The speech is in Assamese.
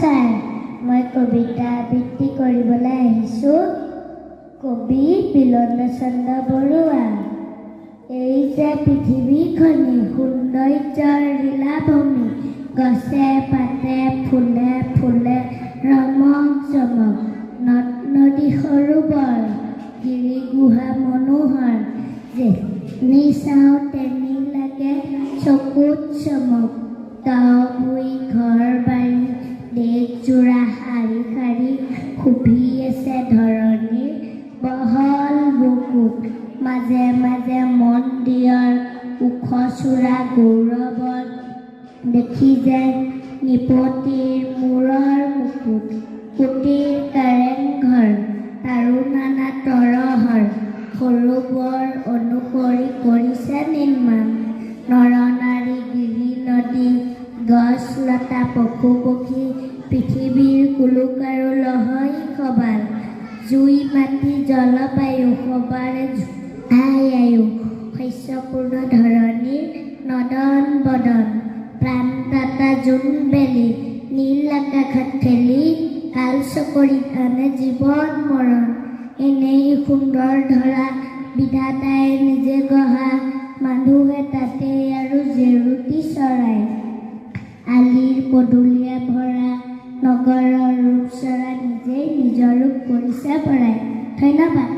নমস্কাৰ, মই কবিতা আবৃত্তি কৰিবলৈ আহিছোঁ। কবি বিলন চন্দ্ৰ বৰুৱা। এই যে পৃথিৱীখনি সৌন্দৰ্যৰ লীলাভূমি, গছে পাতে ফুলে ফুলে ৰমক জমক, নদ নদী সৰোবৰ গিৰি গুহা মনোহৰ, যেনি চাওঁ তেনি লাগে চকুত চমক। গাঁও ভুই ঘৰ বাৰী দেশজোৰা শাৰী শাৰী শুভি আছে ধৰণীৰ বহল বুকুত, মাজে মাজে মন্দিৰৰ ওখ চূড়া গৌৰৱত দেখি যেন নিপতিৰ মূৰৰ মুকুট। কুটিৰ কাৰেংঘৰ তাৰো নানা তৰহৰ, সৰু বৰ অনুসৰি কৰিছে নিৰ্মাণ। নৰ নাৰী গিৰি নদী গছ লতা পশু পক্ষী, পৃথিৱীৰ কুলুক আৰু লহৰী সবাল। জুই মাটি জলবায়ু সবাৰে আয়ু, শস্যপূৰ্ণ ধৰণীৰ নদন বদন। প্ৰাণদাতা জোনবেলি নীল আকাশত খেলি, কাল চকৰি আনে জীৱন মৰণ। এনেই সুন্দৰ ধৰা বিধাতাই নিজে গঢ়া, মানুহে তাতে আৰু জেৰুতি চৰাই। আলিৰ পদূলিয়ে ভৰা নগৰৰ ৰূপ চৰা, নিজেই নিজৰ ৰূপ কৰিছে পৰাই। ধন্যবাদ।